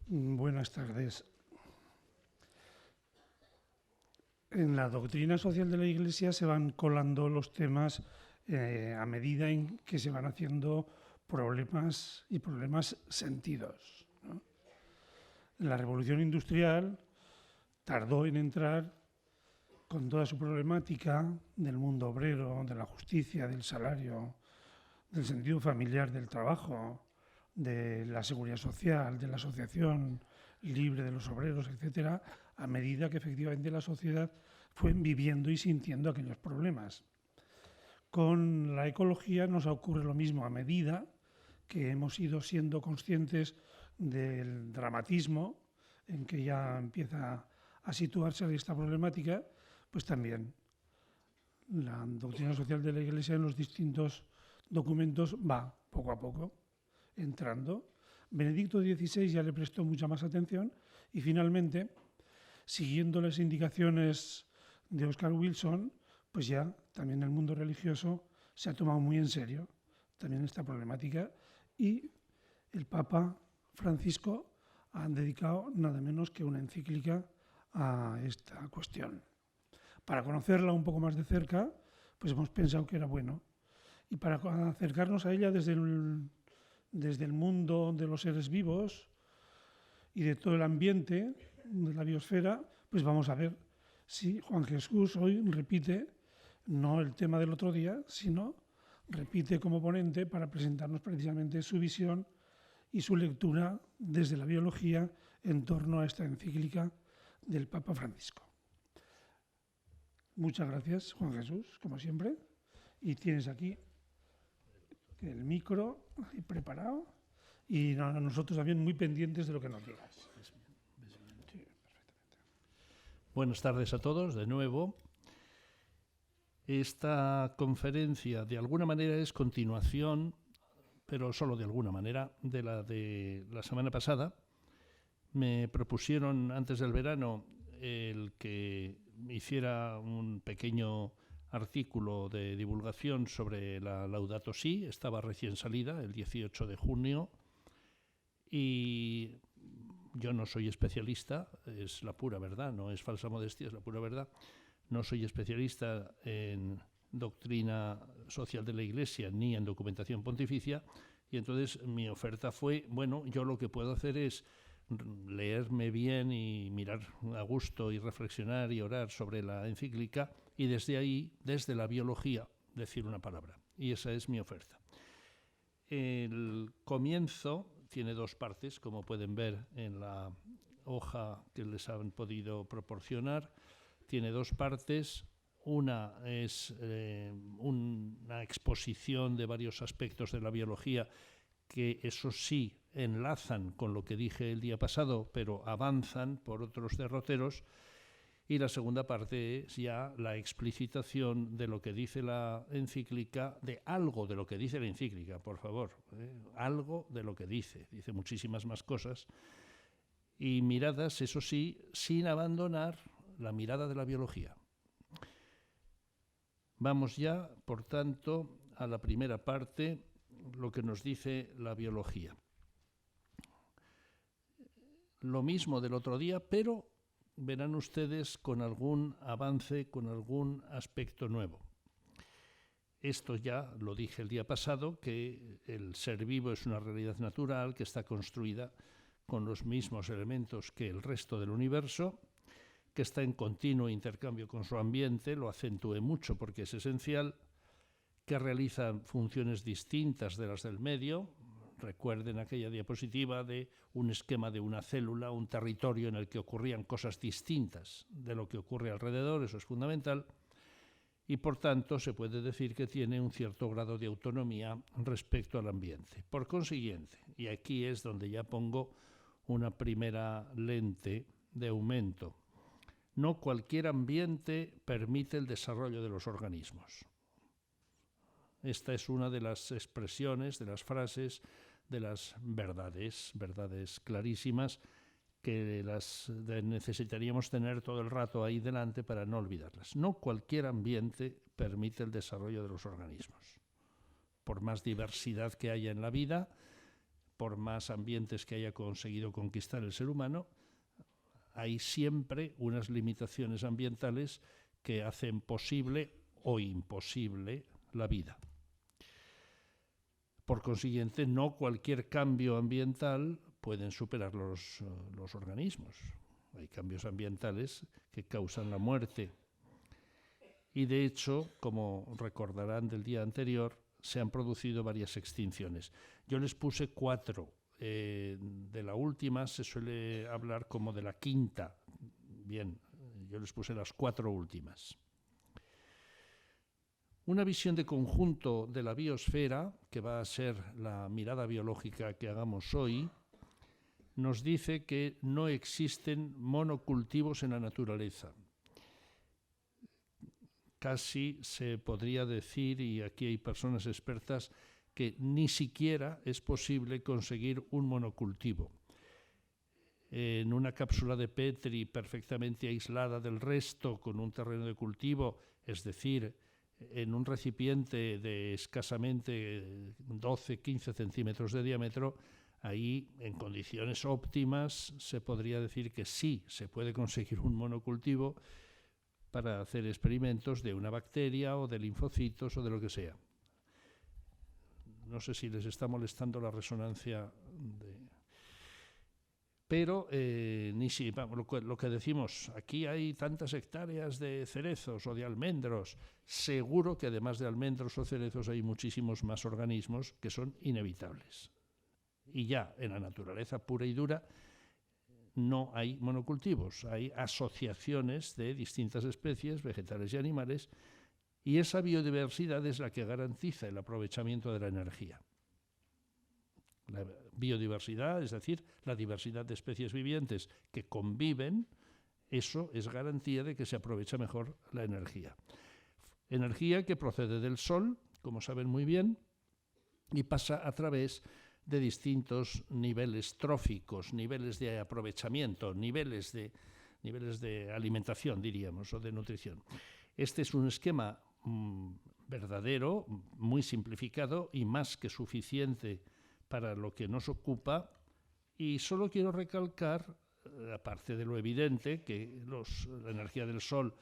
Buenas tardes. En la doctrina social de la Iglesia se van colando los temas a medida en que se van haciendo problemas y problemas sentidos, ¿no? La revolución industrial tardó en entrar con toda su problemática del mundo obrero, de la justicia, del salario, del sentido familiar del trabajo, de la seguridad social, de la asociación libre de los obreros, etcétera, a medida que efectivamente la sociedad fue viviendo y sintiendo aquellos problemas. Con la ecología nos ocurre lo mismo a medida que hemos ido siendo conscientes del dramatismo en que ya empieza a situarse esta problemática, pues también la doctrina social de la Iglesia en los distintos documentos va poco a poco entrando. Benedicto XVI ya le prestó mucha más atención y finalmente, siguiendo las indicaciones de Oscar Wilson, pues ya también el mundo religioso se ha tomado muy en serio también esta problemática y el Papa Francisco ha dedicado nada menos que una encíclica a esta cuestión. Para conocerla un poco más de cerca, pues hemos pensado que era bueno. Y para acercarnos a ella desde el mundo de los seres vivos y de todo el ambiente de la biosfera, pues vamos a ver si Juan Jesús hoy repite, no el tema del otro día, sino repite como ponente para presentarnos precisamente su visión y su lectura desde la biología en torno a esta encíclica del Papa Francisco. Muchas gracias, Juan Jesús, como siempre. Y tienes aquí el micro preparado y nosotros también muy pendientes de lo que nos digas. Sí, perfectamente. Buenas tardes a todos, de nuevo. Esta conferencia, de alguna manera, es continuación, pero solo de alguna manera, de la semana pasada. Me propusieron antes del verano el que hiciera un pequeño artículo de divulgación sobre la Laudato Si. Estaba recién salida, el 18 de junio, y yo no soy especialista, es la pura verdad, no es falsa modestia, es la pura verdad. No soy especialista en doctrina social de la Iglesia ni en documentación pontificia, y entonces mi oferta fue, bueno, yo lo que puedo hacer es leerme bien y mirar a gusto y reflexionar y orar sobre la encíclica y desde ahí, desde la biología, decir una palabra. Y esa es mi oferta. El comienzo tiene dos partes, como pueden ver en la hoja que les han podido proporcionar. Tiene dos partes. Una es una exposición de varios aspectos de la biología que, eso sí, enlazan con lo que dije el día pasado, pero avanzan por otros derroteros. Y la segunda parte es ya la explicitación de lo que dice la encíclica, de algo de lo que dice la encíclica, por favor, algo de lo que dice muchísimas más cosas, y miradas, eso sí, sin abandonar la mirada de la biología. Vamos ya, por tanto, a la primera parte, lo que nos dice la biología. Lo mismo del otro día, pero verán ustedes con algún avance, con algún aspecto nuevo. Esto ya lo dije el día pasado, que el ser vivo es una realidad natural que está construida con los mismos elementos que el resto del universo, que está en continuo intercambio con su ambiente, lo acentué mucho porque es esencial, que realiza funciones distintas de las del medio. Recuerden aquella diapositiva de un esquema de una célula, un territorio en el que ocurrían cosas distintas de lo que ocurre alrededor, eso es fundamental, y por tanto se puede decir que tiene un cierto grado de autonomía respecto al ambiente. Por consiguiente, y aquí es donde ya pongo una primera lente de aumento, no cualquier ambiente permite el desarrollo de los organismos. Esta es una de las expresiones, de las frases, de las verdades clarísimas que necesitaríamos tener todo el rato ahí delante para no olvidarlas. No cualquier ambiente permite el desarrollo de los organismos. Por más diversidad que haya en la vida, por más ambientes que haya conseguido conquistar el ser humano, hay siempre unas limitaciones ambientales que hacen posible o imposible la vida. Por consiguiente, no cualquier cambio ambiental pueden superar los organismos. Hay cambios ambientales que causan la muerte. Y de hecho, como recordarán del día anterior, se han producido varias extinciones. Yo les puse 4. De la última se suele hablar como de la quinta. Bien, yo les puse las 4 últimas. Una visión de conjunto de la biosfera, que va a ser la mirada biológica que hagamos hoy, nos dice que no existen monocultivos en la naturaleza. Casi se podría decir, y aquí hay personas expertas, que ni siquiera es posible conseguir un monocultivo. En una cápsula de Petri perfectamente aislada del resto, con un terreno de cultivo, es decir, en un recipiente de escasamente 12-15 centímetros de diámetro, ahí, en condiciones óptimas, se podría decir que sí se puede conseguir un monocultivo para hacer experimentos de una bacteria o de linfocitos o de lo que sea. No sé si les está molestando la resonancia pero lo que decimos, aquí hay tantas hectáreas de cerezos o de almendros, seguro que además de almendros o cerezos hay muchísimos más organismos que son inevitables. Y ya en la naturaleza pura y dura no hay monocultivos, hay asociaciones de distintas especies, vegetales y animales, y esa biodiversidad es la que garantiza el aprovechamiento de la energía. La biodiversidad, es decir, la diversidad de especies vivientes que conviven, eso es garantía de que se aprovecha mejor la energía. Energía que procede del Sol, como saben muy bien, y pasa a través de distintos niveles tróficos, niveles de aprovechamiento, niveles de alimentación, diríamos, o de nutrición. Este es un esquema verdadero, muy simplificado y más que suficiente para lo que nos ocupa, y solo quiero recalcar, aparte de lo evidente, que la energía del Sol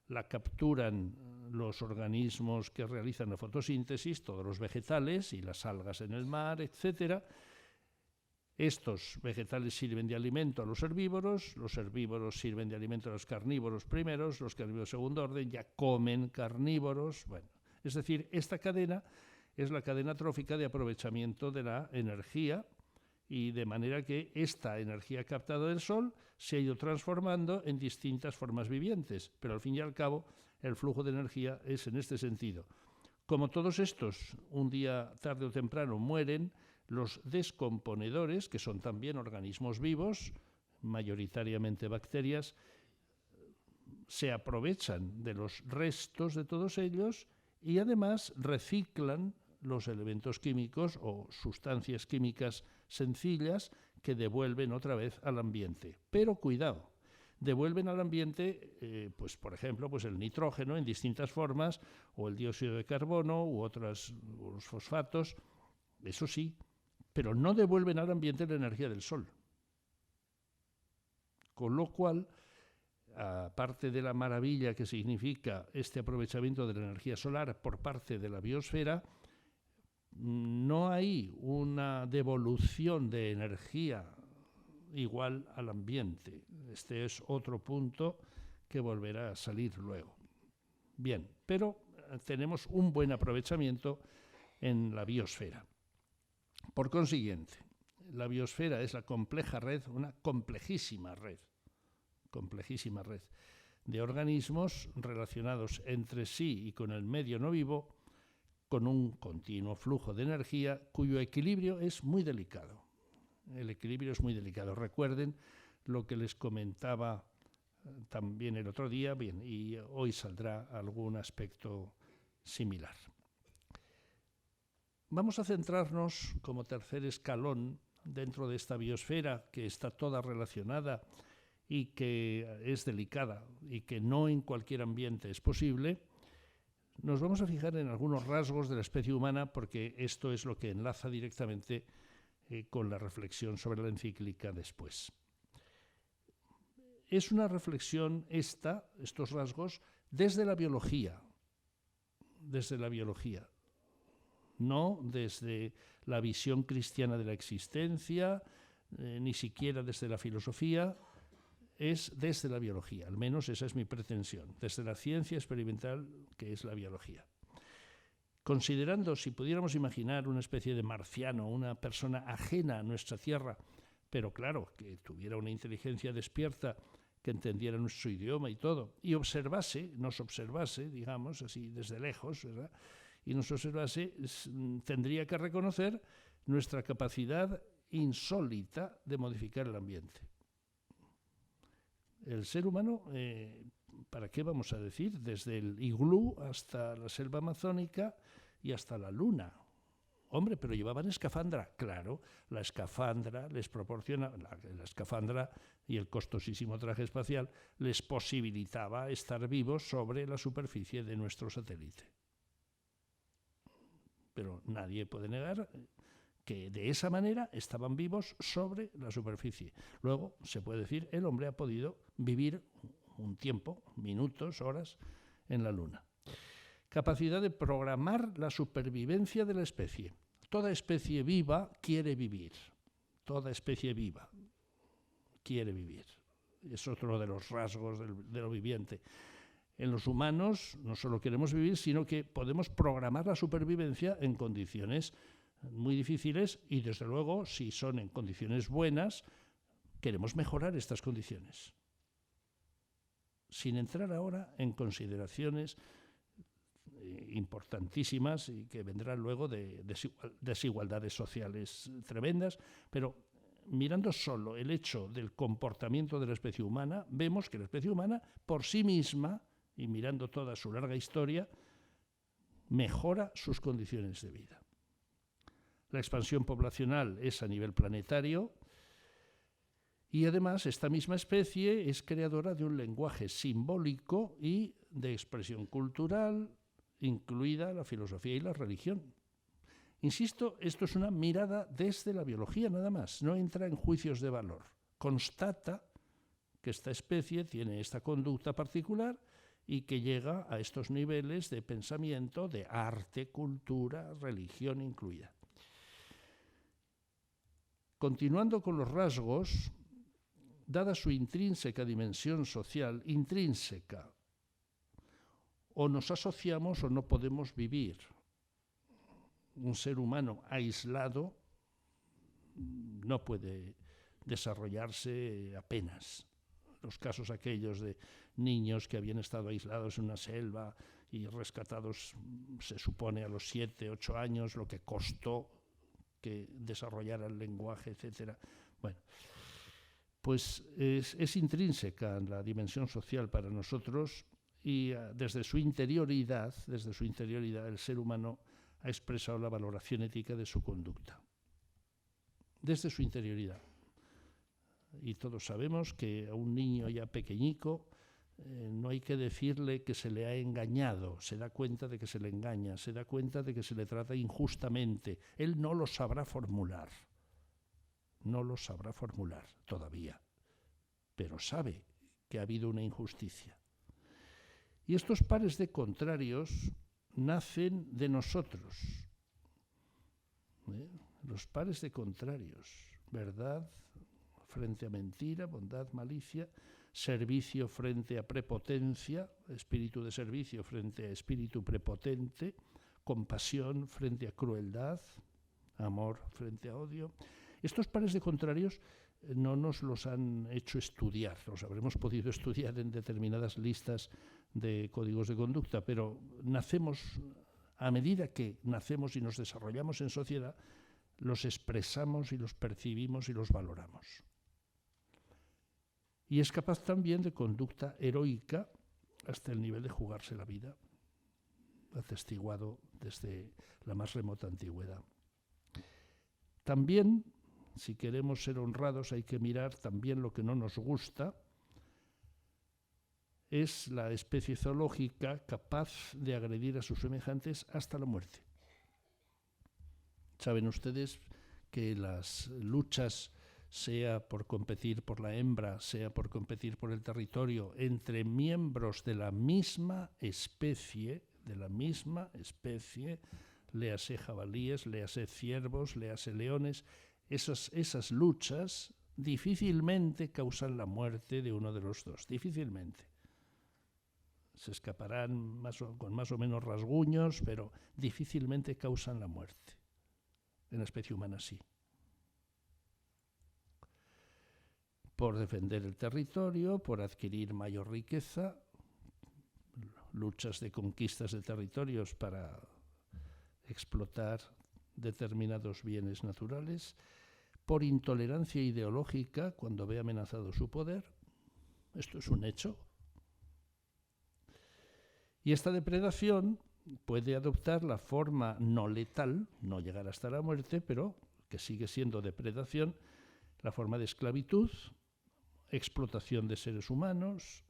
la capturan los organismos que realizan la fotosíntesis, todos los vegetales y las algas en el mar, etc. Estos vegetales sirven de alimento a los herbívoros sirven de alimento a los carnívoros primeros, los carnívoros de segundo orden ya comen carnívoros. Bueno, es decir, esta cadena es la cadena trófica de aprovechamiento de la energía, y de manera que esta energía captada del Sol se ha ido transformando en distintas formas vivientes, pero al fin y al cabo el flujo de energía es en este sentido. Como todos estos, un día tarde o temprano mueren, los descomponedores, que son también organismos vivos, mayoritariamente bacterias, se aprovechan de los restos de todos ellos y además reciclan los elementos químicos o sustancias químicas sencillas que devuelven otra vez al ambiente. Pero cuidado, devuelven al ambiente, pues por ejemplo, pues el nitrógeno en distintas formas, o el dióxido de carbono, u otros fosfatos, eso sí, pero no devuelven al ambiente la energía del Sol. Con lo cual, aparte de la maravilla que significa este aprovechamiento de la energía solar por parte de la biosfera, no hay una devolución de energía igual al ambiente. Este es otro punto que volverá a salir luego. Bien, pero tenemos un buen aprovechamiento en la biosfera. Por consiguiente, la biosfera es la compleja red, una complejísima red de organismos relacionados entre sí y con el medio no vivo, con un continuo flujo de energía cuyo equilibrio es muy delicado. El equilibrio es muy delicado. Recuerden lo que les comentaba también el otro día, bien, y hoy saldrá algún aspecto similar. Vamos a centrarnos como tercer escalón dentro de esta biosfera que está toda relacionada y que es delicada y que no en cualquier ambiente es posible. Nos vamos a fijar en algunos rasgos de la especie humana porque esto es lo que enlaza directamente con la reflexión sobre la encíclica después. Es una reflexión estos rasgos, desde la biología, no desde la visión cristiana de la existencia, ni siquiera desde la filosofía, es desde la biología, al menos esa es mi pretensión, desde la ciencia experimental que es la biología. Considerando, si pudiéramos imaginar una especie de marciano, una persona ajena a nuestra Tierra, pero claro, que tuviera una inteligencia despierta, que entendiera nuestro idioma y todo, y nos observase, digamos, así desde lejos, ¿verdad? Y nos observase, tendría que reconocer nuestra capacidad insólita de modificar el ambiente. El ser humano, ¿para qué vamos a decir? Desde el iglú hasta la selva amazónica y hasta la luna. Hombre, pero llevaban escafandra. Claro, la escafandra les proporciona, la escafandra y el costosísimo traje espacial les posibilitaba estar vivos sobre la superficie de nuestro satélite. Pero nadie puede negar que de esa manera estaban vivos sobre la superficie. Luego, se puede decir, el hombre ha podido vivir un tiempo, minutos, horas, en la Luna. Capacidad de programar la supervivencia de la especie. Toda especie viva quiere vivir. Toda especie viva quiere vivir. Es otro de los rasgos de lo viviente. En los humanos no solo queremos vivir, sino que podemos programar la supervivencia en condiciones muy difíciles y, desde luego, si son en condiciones buenas, queremos mejorar estas condiciones. Sin entrar ahora en consideraciones importantísimas y que vendrán luego de desigualdades sociales tremendas, pero mirando solo el hecho del comportamiento de la especie humana, vemos que la especie humana por sí misma, y mirando toda su larga historia, mejora sus condiciones de vida. La expansión poblacional es a nivel planetario y además esta misma especie es creadora de un lenguaje simbólico y de expresión cultural, incluida la filosofía y la religión. Insisto, esto es una mirada desde la biología nada más, no entra en juicios de valor. Constata que esta especie tiene esta conducta particular y que llega a estos niveles de pensamiento, de arte, cultura, religión incluida. Continuando con los rasgos, dada su intrínseca dimensión social, intrínseca, o nos asociamos o no podemos vivir. Un ser humano aislado no puede desarrollarse apenas. Los casos aquellos de niños que habían estado aislados en una selva y rescatados, se supone, a los 7, 8 años, lo que costó que desarrollara el lenguaje, etc. Bueno, pues es intrínseca en la dimensión social para nosotros y desde su interioridad, el ser humano ha expresado la valoración ética de su conducta. Desde su interioridad. Y todos sabemos que a un niño ya pequeñico no hay que decirle que se le ha engañado, se da cuenta de que se le engaña, se da cuenta de que se le trata injustamente. Él no lo sabrá formular, todavía, pero sabe que ha habido una injusticia. Y estos pares de contrarios nacen de nosotros. Los pares de contrarios, verdad frente a mentira, bondad, malicia, servicio frente a prepotencia, espíritu de servicio frente a espíritu prepotente, compasión frente a crueldad, amor frente a odio. Estos pares de contrarios no nos los han hecho estudiar, los habremos podido estudiar en determinadas listas de códigos de conducta, pero nacemos, a medida que nacemos y nos desarrollamos en sociedad, los expresamos y los percibimos y los valoramos. Y es capaz también de conducta heroica hasta el nivel de jugarse la vida, atestiguado desde la más remota antigüedad. También, si queremos ser honrados, hay que mirar también lo que no nos gusta. Es la especie zoológica capaz de agredir a sus semejantes hasta la muerte. Saben ustedes que las luchas, sea por competir por la hembra, sea por competir por el territorio, entre miembros de la misma especie, léase jabalíes, léase ciervos, léase leones, esas luchas difícilmente causan la muerte de uno de los dos, difícilmente. Se escaparán con más o menos rasguños, pero difícilmente causan la muerte. En la especie humana sí. Por defender el territorio, por adquirir mayor riqueza, luchas de conquistas de territorios para explotar determinados bienes naturales, por intolerancia ideológica cuando ve amenazado su poder. Esto es un hecho. Y esta depredación puede adoptar la forma no letal, no llegar hasta la muerte, pero que sigue siendo depredación, la forma de esclavitud, explotación de seres humanos,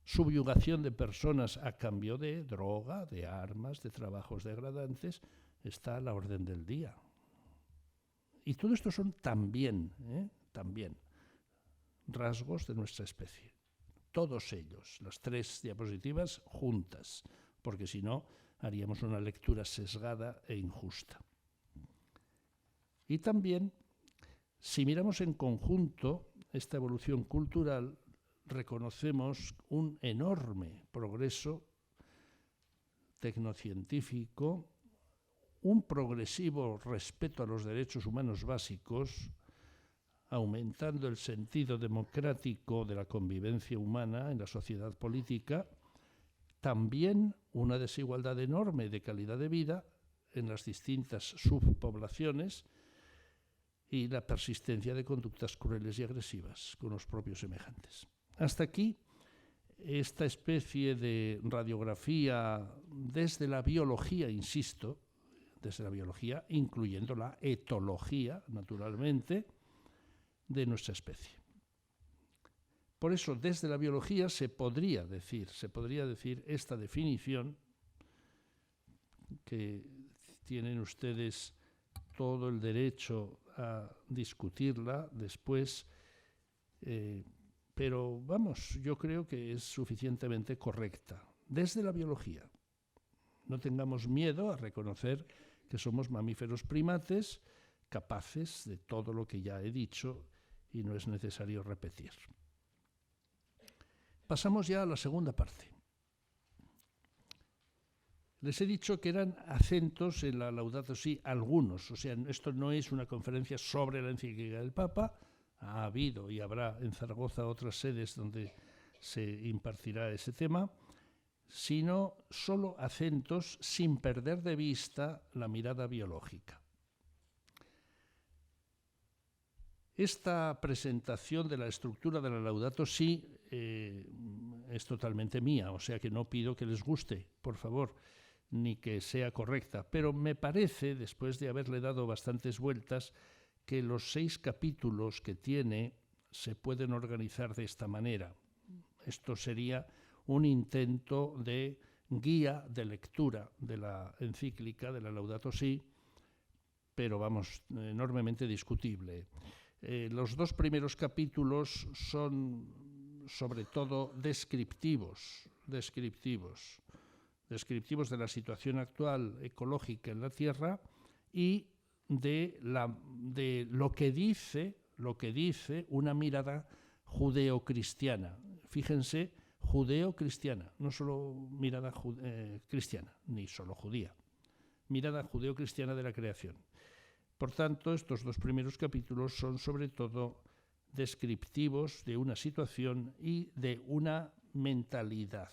subyugación de personas a cambio de droga, de armas, de trabajos degradantes, está a la orden del día. Y todo esto son también rasgos de nuestra especie. Todos ellos, las 3 diapositivas juntas, porque si no haríamos una lectura sesgada e injusta. Y también, si miramos en conjunto esta evolución cultural, reconocemos un enorme progreso tecnocientífico, un progresivo respeto a los derechos humanos básicos, aumentando el sentido democrático de la convivencia humana en la sociedad política, también una desigualdad enorme de calidad de vida en las distintas subpoblaciones y la persistencia de conductas crueles y agresivas con los propios semejantes. Hasta aquí esta especie de radiografía desde la biología, insisto, desde la biología, incluyendo la etología, naturalmente, de nuestra especie. Por eso, desde la biología se podría decir esta definición, que tienen ustedes todo el derecho a discutirla después, pero vamos, yo creo que es suficientemente correcta. Desde la biología, no tengamos miedo a reconocer que somos mamíferos primates capaces de todo lo que ya he dicho y no es necesario repetir. Pasamos ya a la segunda parte. Les he dicho que eran acentos en la Laudato Si algunos, o sea, esto no es una conferencia sobre la encíclica del Papa, ha habido y habrá en Zaragoza otras sedes donde se impartirá ese tema, sino solo acentos sin perder de vista la mirada biológica. Esta presentación de la estructura de la Laudato Si es totalmente mía, o sea que no pido que les guste, por favor, ni que sea correcta, pero me parece, después de haberle dado bastantes vueltas, que los 6 capítulos que tiene se pueden organizar de esta manera. Esto sería un intento de guía de lectura de la encíclica de la Laudato Si, pero vamos, enormemente discutible. Los 2 primeros capítulos son sobre todo descriptivos de la situación actual ecológica en la Tierra y de lo que dice una mirada judeocristiana. Fíjense, judeocristiana, no solo mirada cristiana, ni solo judía, mirada judeocristiana de la creación. Por tanto, estos 2 primeros capítulos son sobre todo descriptivos de una situación y de una mentalidad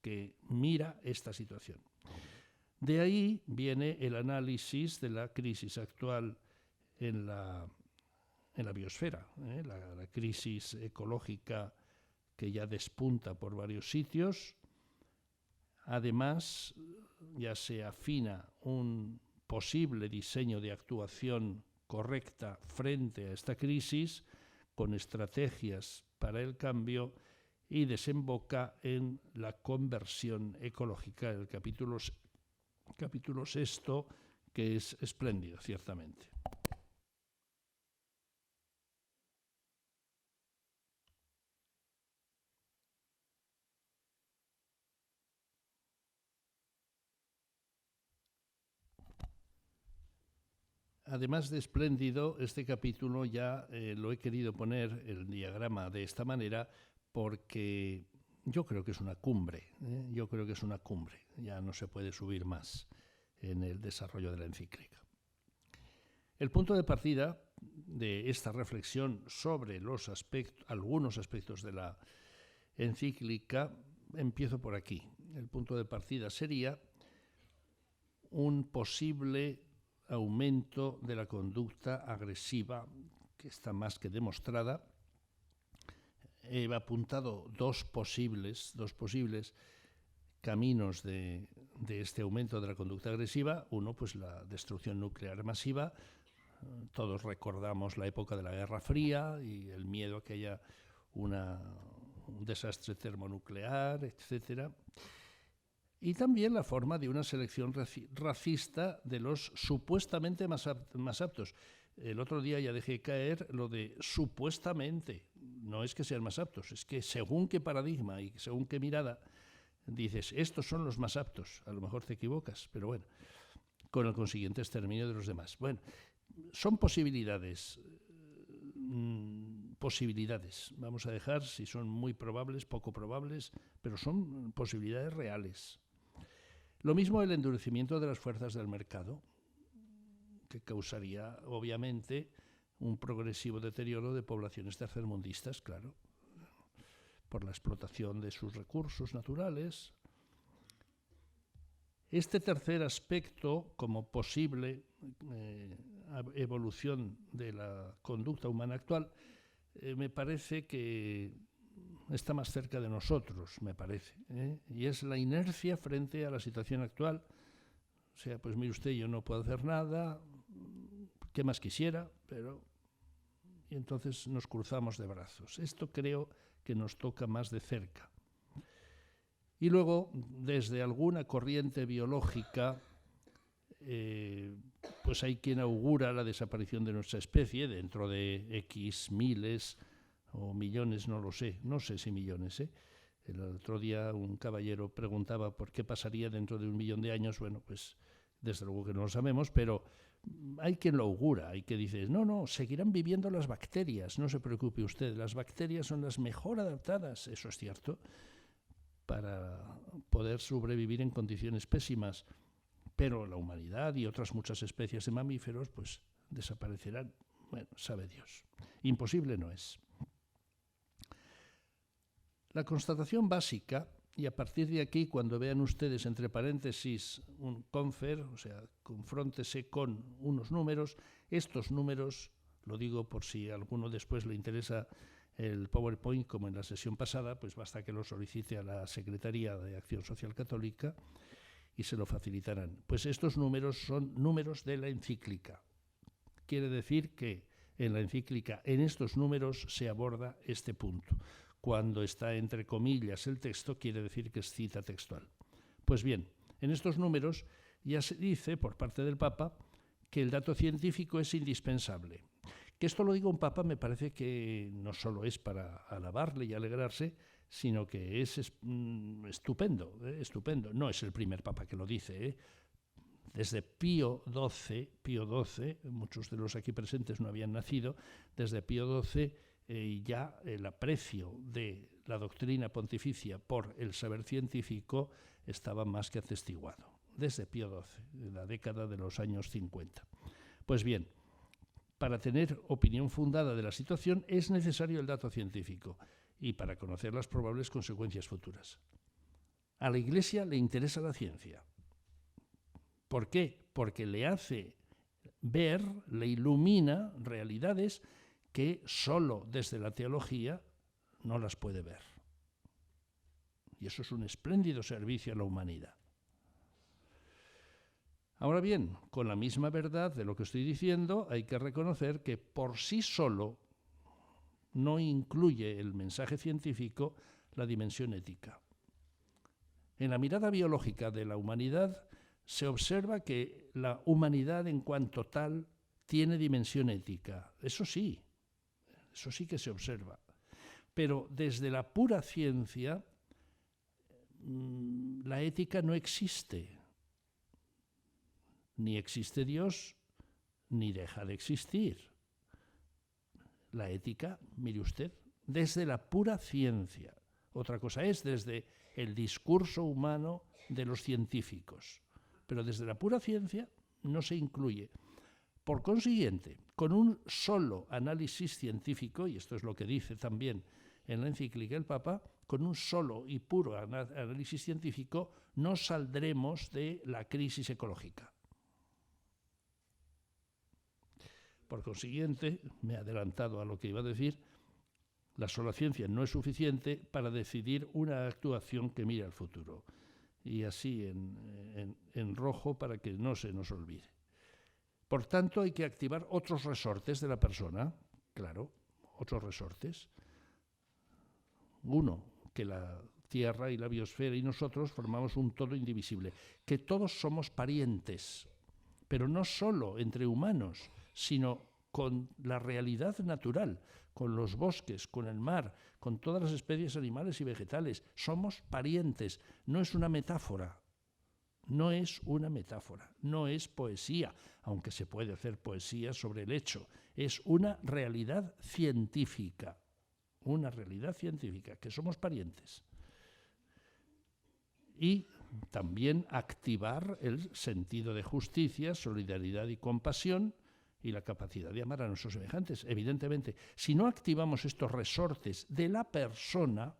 que mira esta situación. De ahí viene el análisis de la crisis actual en la biosfera, la crisis ecológica que ya despunta por varios sitios. Además, ya se afina un posible diseño de actuación correcta frente a esta crisis, con estrategias para el cambio, y desemboca en la conversión ecológica, el capítulo 6, que es espléndido, ciertamente. Además de espléndido, este capítulo ya lo he querido poner, el diagrama, de esta manera, porque yo creo que es una cumbre, yo creo que es una cumbre, ya no se puede subir más en el desarrollo de la encíclica. El punto de partida de esta reflexión sobre algunos aspectos de la encíclica, empiezo por aquí. El punto de partida sería un posible aumento de la conducta agresiva, que está más que demostrada. He apuntado dos posibles caminos de este aumento de la conducta agresiva. Uno, pues la destrucción nuclear masiva. Todos recordamos la época de la Guerra Fría y el miedo a que haya un desastre termonuclear, etcétera. Y también la forma de una selección racista de los supuestamente más aptos. El otro día ya dejé caer lo de supuestamente. No es que sean más aptos, es que según qué paradigma y según qué mirada dices, estos son los más aptos. A lo mejor te equivocas, pero bueno, con el consiguiente exterminio de los demás. Bueno, son posibilidades. Vamos a dejar si son muy probables, poco probables, pero son posibilidades reales. Lo mismo el endurecimiento de las fuerzas del mercado, que causaría, obviamente, un progresivo deterioro de poblaciones tercermundistas, claro, por la explotación de sus recursos naturales. Este tercer aspecto, como posible evolución de la conducta humana actual, me parece que está más cerca de nosotros, me parece, y es la inercia frente a la situación actual. O sea, pues mire usted, yo no puedo hacer nada, ¿qué más quisiera? Y entonces nos cruzamos de brazos. Esto creo que nos toca más de cerca. Y luego, desde alguna corriente biológica, pues hay quien augura la desaparición de nuestra especie dentro de X miles o millones, no lo sé, no sé si millones. El otro día un caballero preguntaba por qué pasaría dentro de 1 millón de años. Bueno, pues desde luego que no lo sabemos, pero hay quien lo augura, hay que dice, no, seguirán viviendo las bacterias, no se preocupe usted, las bacterias son las mejor adaptadas, eso es cierto, para poder sobrevivir en condiciones pésimas, pero la humanidad y otras muchas especies de mamíferos pues desaparecerán. Bueno, sabe Dios. Imposible no es. La constatación básica, y a partir de aquí, cuando vean ustedes entre paréntesis un confer, o sea, confróntese con unos números, estos números, lo digo por si a alguno después le interesa el PowerPoint, como en la sesión pasada, pues basta que lo solicite a la Secretaría de Acción Social Católica y se lo facilitarán. Pues estos números son números de la encíclica. Quiere decir que en la encíclica, en estos números, se aborda este punto. Cuando está entre comillas el texto, quiere decir que es cita textual. Pues bien, en estos números ya se dice, por parte del Papa, que el dato científico es indispensable. Que esto lo diga un Papa me parece que no solo es para alabarle y alegrarse, sino que es estupendo, estupendo. No es el primer Papa que lo dice, Desde Pío XII, muchos de los aquí presentes no habían nacido, desde Pío XII ya el aprecio de la doctrina pontificia por el saber científico estaba más que atestiguado, desde Pío XII, en la década de los años 50. Pues bien, para tener opinión fundada de la situación es necesario el dato científico y para conocer las probables consecuencias futuras. A la Iglesia le interesa la ciencia. ¿Por qué? Porque le hace ver, le ilumina realidades que solo desde la teología no las puede ver. Y eso es un espléndido servicio a la humanidad. Ahora bien, con la misma verdad de lo que estoy diciendo, hay que reconocer que por sí solo no incluye el mensaje científico la dimensión ética. En la mirada biológica de la humanidad se observa que la humanidad en cuanto tal tiene dimensión ética. Eso sí que se observa. Pero desde la pura ciencia, la ética no existe. Ni existe Dios, ni deja de existir. La ética, mire usted, desde la pura ciencia. Otra cosa es desde el discurso humano de los científicos. Pero desde la pura ciencia no se incluye. Por consiguiente, con un solo análisis científico, y esto es lo que dice también en la encíclica el Papa, con un solo y puro análisis científico no saldremos de la crisis ecológica. Por consiguiente, me he adelantado a lo que iba a decir, la sola ciencia no es suficiente para decidir una actuación que mire al futuro. Y así en rojo para que no se nos olvide. Por tanto, hay que activar otros resortes de la persona, claro, otros resortes. Uno, que la Tierra y la biosfera y nosotros formamos un todo indivisible, que todos somos parientes, pero no solo entre humanos, sino con la realidad natural, con los bosques, con el mar, con todas las especies animales y vegetales. Somos parientes, no es una metáfora. No es una metáfora, no es poesía, aunque se puede hacer poesía sobre el hecho. Es una realidad científica, que somos parientes. Y también activar el sentido de justicia, solidaridad y compasión y la capacidad de amar a nuestros semejantes. Evidentemente, si no activamos estos resortes de la persona,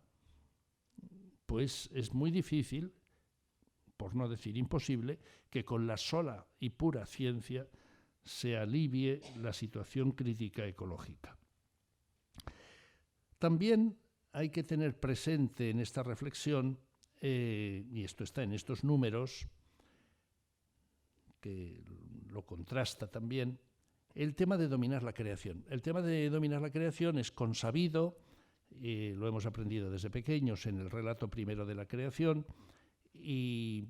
pues es muy difícil, por no decir imposible, que con la sola y pura ciencia se alivie la situación crítica ecológica. También hay que tener presente en esta reflexión, y esto está en estos números, que lo contrasta también, el tema de dominar la creación. El tema de dominar la creación es consabido, lo hemos aprendido desde pequeños en el relato primero de la creación, y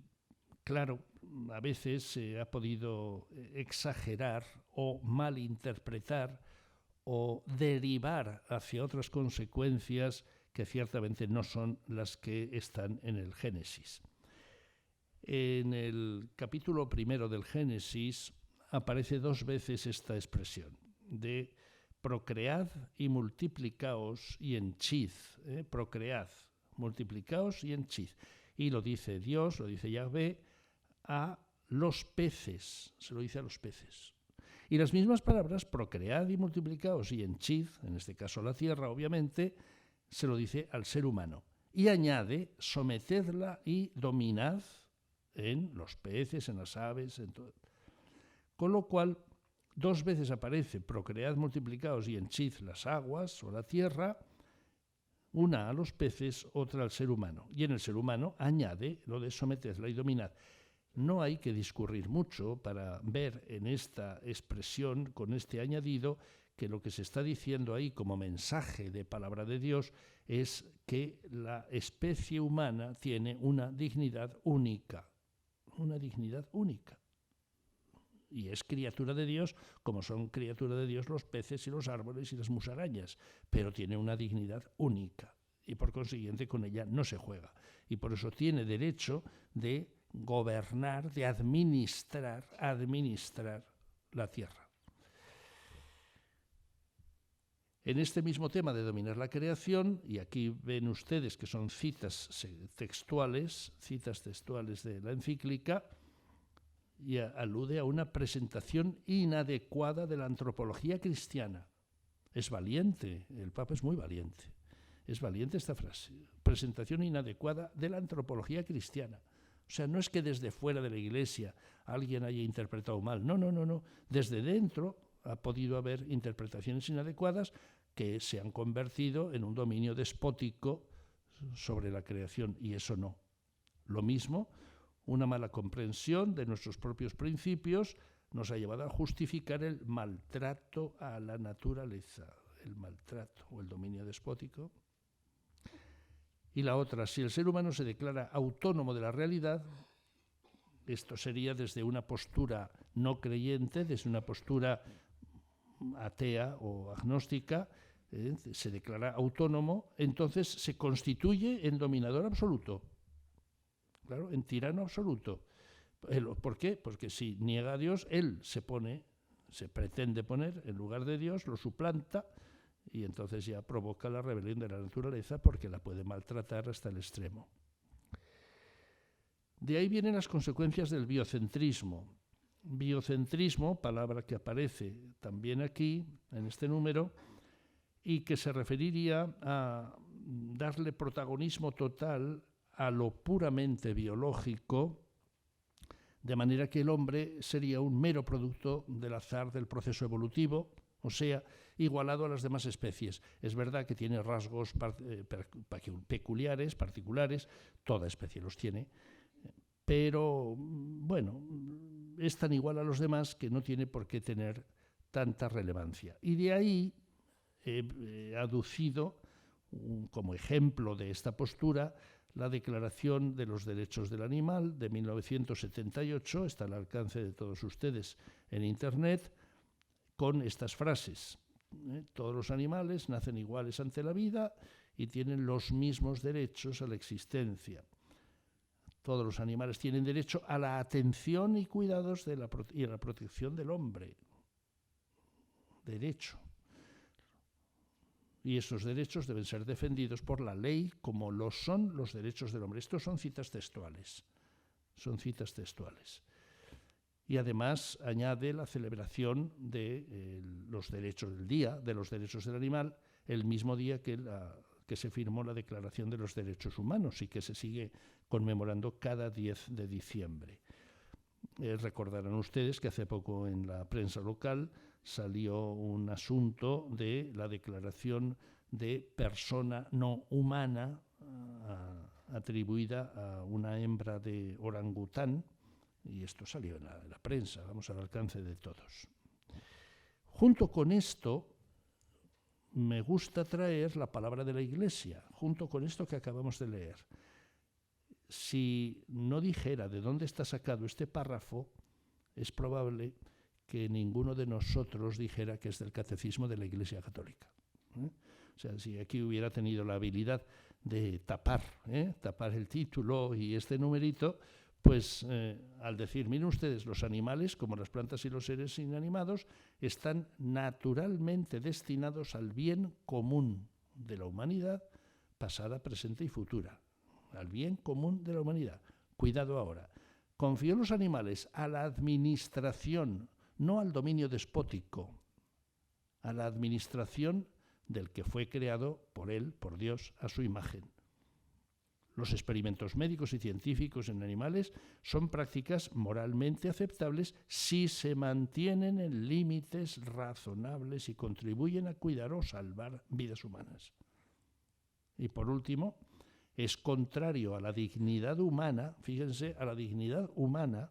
claro, a veces se ha podido exagerar o malinterpretar o derivar hacia otras consecuencias que ciertamente no son las que están en el Génesis. En el capítulo primero del Génesis aparece 2 veces esta expresión de procread y multiplicaos y henchid. Procread, multiplicaos y henchid. Y lo dice Dios, lo dice Yahvé, a los peces, se lo dice a los peces. Y las mismas palabras, procread y multiplicaos y henchid, en este caso la tierra, obviamente, se lo dice al ser humano. Y añade, sometedla y dominad en los peces, en las aves, en todo. Con lo cual, 2 veces aparece procread, multiplicaos y henchid las aguas o la tierra, una a los peces, otra al ser humano. Y en el ser humano añade lo de sometedla y dominad. No hay que discurrir mucho para ver en esta expresión, con este añadido, que lo que se está diciendo ahí como mensaje de palabra de Dios es que la especie humana tiene una dignidad única. Una dignidad única. Y es criatura de Dios, como son criatura de Dios los peces y los árboles y las musarañas, pero tiene una dignidad única y por consiguiente con ella no se juega. Y por eso tiene derecho de gobernar, de administrar la tierra. En este mismo tema de dominar la creación, y aquí ven ustedes que son citas textuales de la encíclica, y alude a una presentación inadecuada de la antropología cristiana. Es valiente, el Papa es muy valiente. Es valiente esta frase. Presentación inadecuada de la antropología cristiana. O sea, no es que desde fuera de la Iglesia alguien haya interpretado mal. No. Desde dentro ha podido haber interpretaciones inadecuadas que se han convertido en un dominio despótico sobre la creación, y eso no. Lo mismo, una mala comprensión de nuestros propios principios nos ha llevado a justificar el maltrato a la naturaleza, el maltrato o el dominio despótico. Y la otra, si el ser humano se declara autónomo de la realidad, Esto sería desde una postura no creyente, desde una postura atea o agnóstica, se declara autónomo, entonces se constituye en dominador absoluto, claro, en tirano absoluto. ¿Por qué? Porque si niega a Dios, él se pretende poner en lugar de Dios, lo suplanta, y entonces ya provoca la rebelión de la naturaleza porque la puede maltratar hasta el extremo. De ahí vienen las consecuencias del biocentrismo. Biocentrismo, palabra que aparece también aquí, en este número, y que se referiría a darle protagonismo total a lo puramente biológico, de manera que el hombre sería un mero producto del azar del proceso evolutivo, o sea, igualado a las demás especies. Es verdad que tiene rasgos peculiares, particulares, toda especie los tiene, pero bueno, es tan igual a los demás que no tiene por qué tener tanta relevancia. Y de ahí he aducido como ejemplo de esta postura la Declaración de los Derechos del Animal de 1978, está al alcance de todos ustedes en Internet, con estas frases. Todos los animales nacen iguales ante la vida y tienen los mismos derechos a la existencia. Todos los animales tienen derecho a la atención y cuidados y a la protección del hombre. Derecho. Y esos derechos deben ser defendidos por la ley como lo son los derechos del hombre. Estos son citas textuales. Son citas textuales. Y además añade la celebración de los derechos del Día de los Derechos del Animal, el mismo día que se firmó la Declaración de los Derechos Humanos y que se sigue conmemorando cada 10 de diciembre. Recordarán ustedes que hace poco en la prensa local salió un asunto de la declaración de persona no humana atribuida a una hembra de orangután, y esto salió en la prensa, vamos, al alcance de todos. Junto con esto, me gusta traer la palabra de la Iglesia, junto con esto que acabamos de leer. Si no dijera de dónde está sacado este párrafo, es probable que ninguno de nosotros dijera que es del Catecismo de la Iglesia Católica. O sea, si aquí hubiera tenido la habilidad de tapar el título y este numerito, pues al decir, miren ustedes, los animales, como las plantas y los seres inanimados, están naturalmente destinados al bien común de la humanidad, pasada, presente y futura. Al bien común de la humanidad. Cuidado ahora. Confió los animales a la administración, no al dominio despótico, a la administración del que fue creado por él, por Dios, a su imagen. Los experimentos médicos y científicos en animales son prácticas moralmente aceptables si se mantienen en límites razonables y contribuyen a cuidar o salvar vidas humanas. Y por último, es contrario a la dignidad humana, fíjense, a la dignidad humana,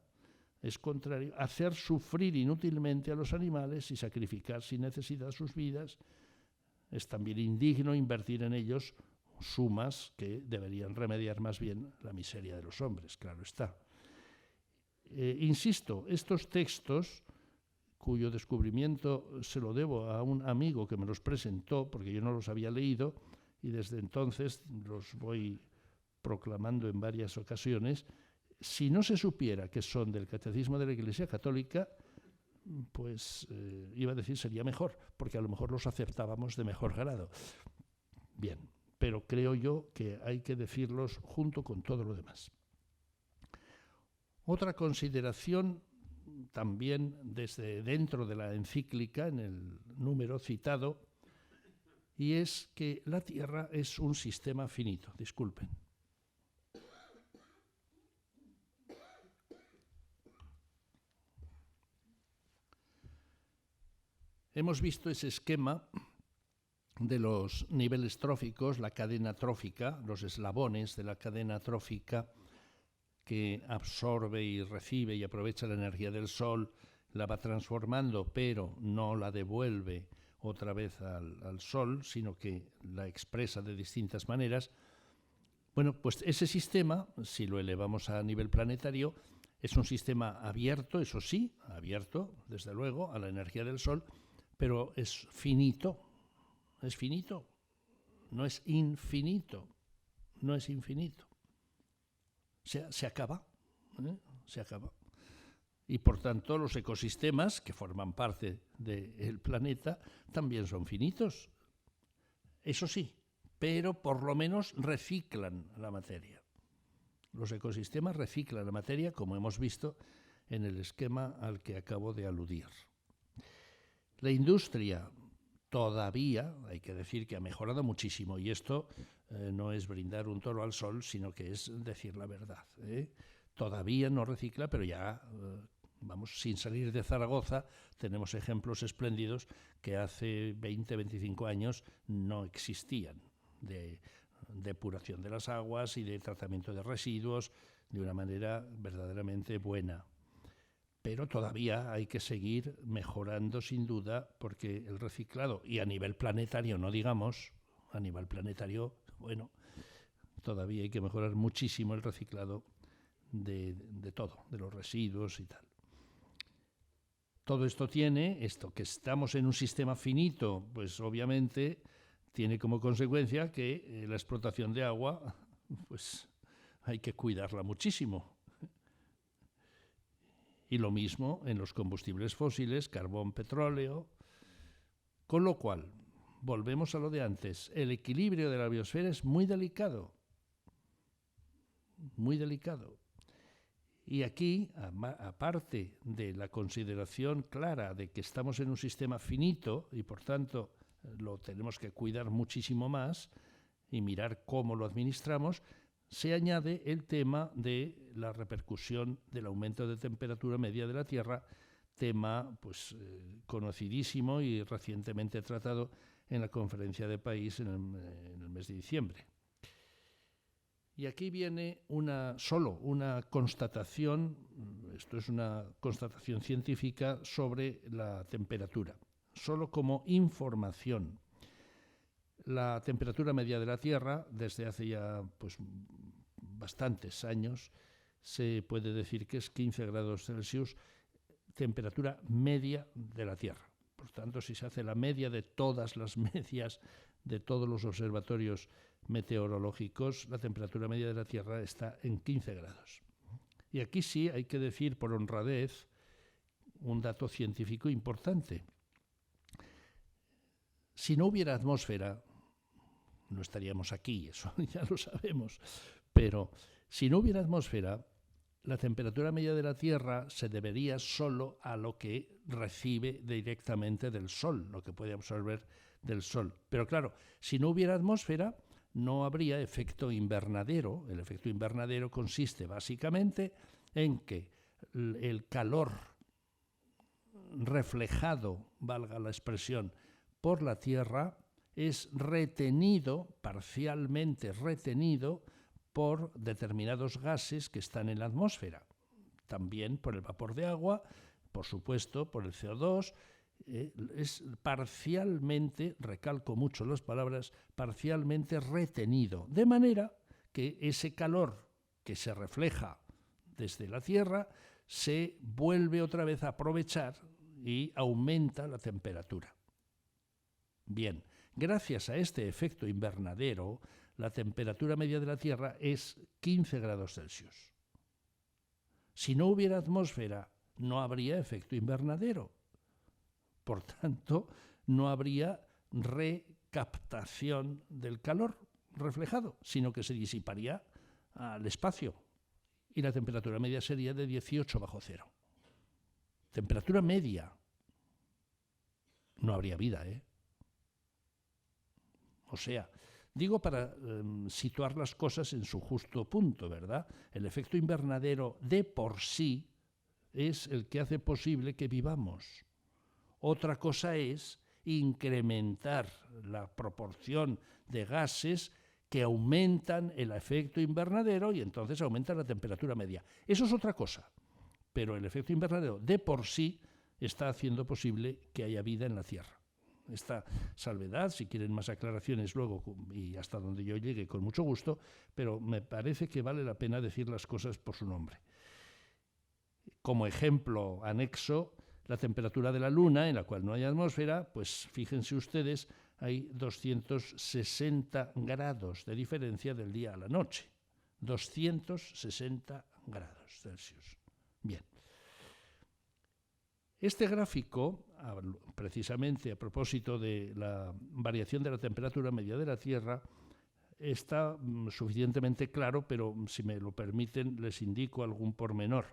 es contrario hacer sufrir inútilmente a los animales y sacrificar sin necesidad sus vidas. Es también indigno invertir en ellos sumas que deberían remediar más bien la miseria de los hombres, claro está. Insisto, estos textos, cuyo descubrimiento se lo debo a un amigo que me los presentó, porque yo no los había leído, y desde entonces los voy proclamando en varias ocasiones, si no se supiera que son del Catecismo de la Iglesia Católica, pues iba a decir sería mejor, porque a lo mejor los aceptábamos de mejor grado. Bien, pero creo yo que hay que decirlos junto con todo lo demás. Otra consideración también desde dentro de la encíclica, en el número citado, y es que la Tierra es un sistema finito. Disculpen. Hemos visto ese esquema de los niveles tróficos, la cadena trófica, los eslabones de la cadena trófica que absorbe y recibe y aprovecha la energía del Sol, la va transformando, pero no la devuelve otra vez al Sol, sino que la expresa de distintas maneras. Bueno, pues ese sistema, si lo elevamos a nivel planetario, Es un sistema abierto, eso sí, abierto, desde luego, a la energía del Sol, pero es finito, no es infinito, no es infinito. Se acaba, se acaba. Y por tanto los ecosistemas que forman parte del planeta también son finitos. Eso sí, pero por lo menos reciclan la materia. Los ecosistemas reciclan la materia, como hemos visto en el esquema al que acabo de aludir. La industria todavía, hay que decir que ha mejorado muchísimo, y esto no es brindar un toro al sol, sino que es decir la verdad. Todavía no recicla, pero ya, vamos, sin salir de Zaragoza, tenemos ejemplos espléndidos que hace 20, 25 años no existían, de depuración de las aguas y de tratamiento de residuos de una manera verdaderamente buena. Pero todavía hay que seguir mejorando sin duda, porque el reciclado, y a nivel planetario, no digamos, a nivel planetario, bueno, todavía hay que mejorar muchísimo el reciclado de todo, de los residuos y tal. Todo esto que estamos en un sistema finito, pues obviamente tiene como consecuencia que la explotación de agua, pues hay que cuidarla muchísimo. Y lo mismo en los combustibles fósiles, carbón, petróleo. Con lo cual, volvemos a lo de antes, el equilibrio de la biosfera es muy delicado. Muy delicado. Y aquí, aparte de la consideración clara de que estamos en un sistema finito y por tanto lo tenemos que cuidar muchísimo más y mirar cómo lo administramos, se añade el tema de la repercusión del aumento de temperatura media de la Tierra, tema pues, conocidísimo y recientemente tratado en la Conferencia de París en el mes de diciembre. Y aquí viene solo una constatación, esto es una constatación científica sobre la temperatura, solo como información. La temperatura media de la Tierra, desde hace ya pues, bastantes años, se puede decir que es 15 grados Celsius, temperatura media de la Tierra. Por tanto, si se hace la media de todas las medias de todos los observatorios meteorológicos, la temperatura media de la Tierra está en 15 grados. Y aquí sí hay que decir, por honradez, un dato científico importante. Si no hubiera atmósfera, no estaríamos aquí, eso ya lo sabemos, pero si no hubiera atmósfera, la temperatura media de la Tierra se debería solo a lo que recibe directamente del Sol, lo que puede absorber del Sol. Pero claro, si no hubiera atmósfera, no habría efecto invernadero. El efecto invernadero consiste básicamente en que el calor reflejado, valga la expresión, por la Tierra es retenido, parcialmente retenido, por determinados gases que están en la atmósfera. También por el vapor de agua, por supuesto, por el CO2, es parcialmente, recalco mucho las palabras, parcialmente retenido, de manera que ese calor que se refleja desde la Tierra se vuelve otra vez a aprovechar y aumenta la temperatura. Bien, gracias a este efecto invernadero, la temperatura media de la Tierra es 15 grados Celsius. Si no hubiera atmósfera, no habría efecto invernadero. Por tanto, no habría recaptación del calor reflejado, sino que se disiparía al espacio y la temperatura media sería de 18 bajo cero. Temperatura media. No habría vida, ¿eh? O sea, digo para situar las cosas en su justo punto, ¿verdad? El efecto invernadero de por sí es el que hace posible que vivamos. Otra cosa es incrementar la proporción de gases que aumentan el efecto invernadero y entonces aumenta la temperatura media. Eso es otra cosa, pero el efecto invernadero de por sí está haciendo posible que haya vida en la Tierra. Esta salvedad, si quieren más aclaraciones luego y hasta donde yo llegue con mucho gusto, pero me parece que vale la pena decir las cosas por su nombre. como ejemplo anexo, la temperatura de la Luna, en la cual no hay atmósfera, pues fíjense ustedes, hay 260 grados de diferencia del día a la noche. 260 grados Celsius. Bien. Este gráfico, precisamente a propósito de la variación de la temperatura media de la Tierra, está suficientemente claro, pero si me lo permiten les indico algún pormenor.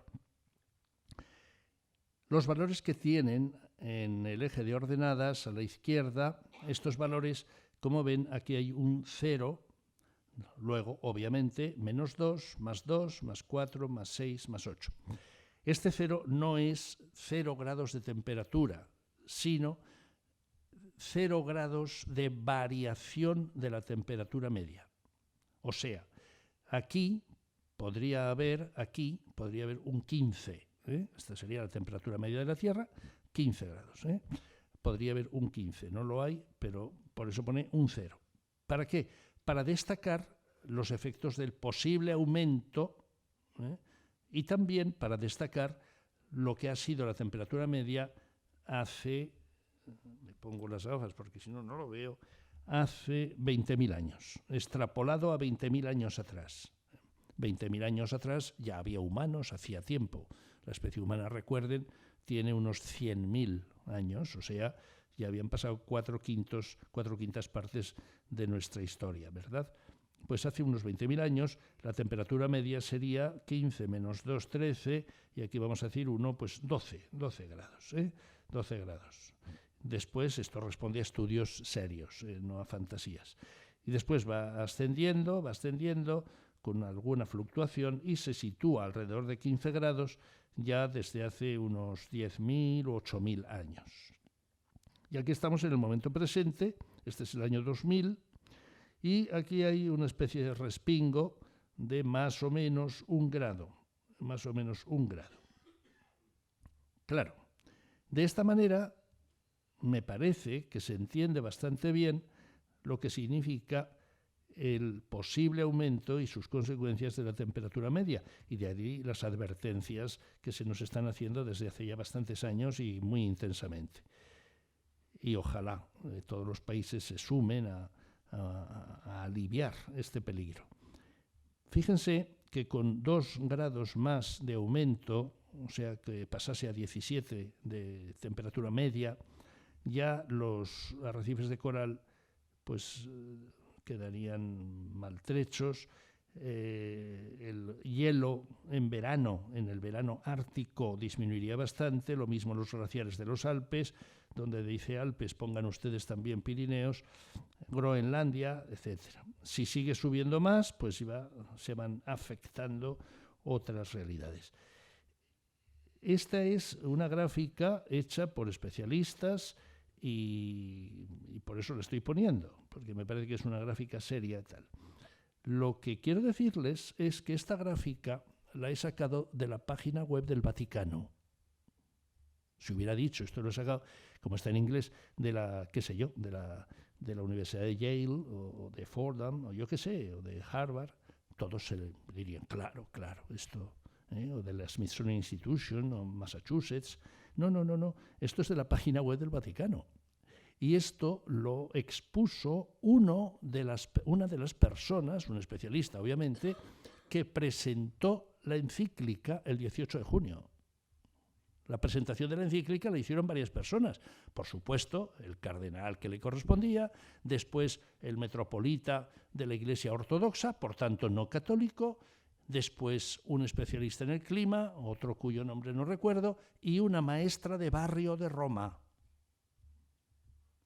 Los valores que tienen en el eje de ordenadas a la izquierda, estos valores, como ven, aquí hay un 0, luego, obviamente, -2, +2, +4, +6, +8. Este 0 no es 0 grados de temperatura, sino 0 grados de variación de la temperatura media. O sea, aquí podría haber un 15. Esta sería la temperatura media de la Tierra, 15 grados. Podría haber un 15, no lo hay, pero por eso pone un 0. ¿Para qué? Para destacar los efectos del posible aumento y también para destacar lo que ha sido la temperatura media hace, me pongo las gafas porque si no, no lo veo, hace 20.000 años, extrapolado a 20.000 años atrás. 20.000 años atrás ya había humanos, hacía tiempo. La especie humana, recuerden, tiene unos 100.000 años, o sea, ya habían pasado 4/5 partes de nuestra historia, ¿verdad? Pues hace unos 20.000 años la temperatura media sería 15 menos 2, 13, y aquí vamos a decir 1, pues 12 grados, 12 grados. Después esto responde a estudios serios, no a fantasías. Y después va ascendiendo con alguna fluctuación y se sitúa alrededor de 15 grados ya desde hace unos 10.000 o 8.000 años. Y aquí estamos en el momento presente, este es el año 2000, y aquí hay una especie de respingo de más o menos un grado. Claro, de esta manera me parece que se entiende bastante bien lo que significa el posible aumento y sus consecuencias de la temperatura media, y de ahí las advertencias que se nos están haciendo desde hace ya bastantes años y muy intensamente. Y ojalá todos los países se sumen a aliviar este peligro. Fíjense que con 2 grados más de aumento, o sea que pasase a 17 de temperatura media, ya los arrecifes de coral pues quedarían maltrechos. El hielo en el verano ártico disminuiría bastante, lo mismo los glaciares de los Alpes, donde dice Alpes pongan ustedes también Pirineos, Groenlandia, etc. Si sigue subiendo más, pues se van afectando otras realidades. Esta es una gráfica hecha por especialistas y por eso la estoy poniendo, porque me parece que es una gráfica seria y tal. Lo que quiero decirles es que esta gráfica la he sacado de la página web del Vaticano. Si hubiera dicho, esto lo he sacado, como está en inglés, de la Universidad de Yale o de Fordham, o yo qué sé, o de Harvard, todos se dirían, claro, esto, o de la Smithsonian Institution o Massachusetts. No, esto es de la página web del Vaticano. Y esto lo expuso una de las personas, un especialista obviamente, que presentó la encíclica el 18 de junio. La presentación de la encíclica la hicieron varias personas. Por supuesto, el cardenal que le correspondía, después el metropolita de la Iglesia Ortodoxa, por tanto no católico, después un especialista en el clima, otro cuyo nombre no recuerdo, y una maestra de barrio de Roma.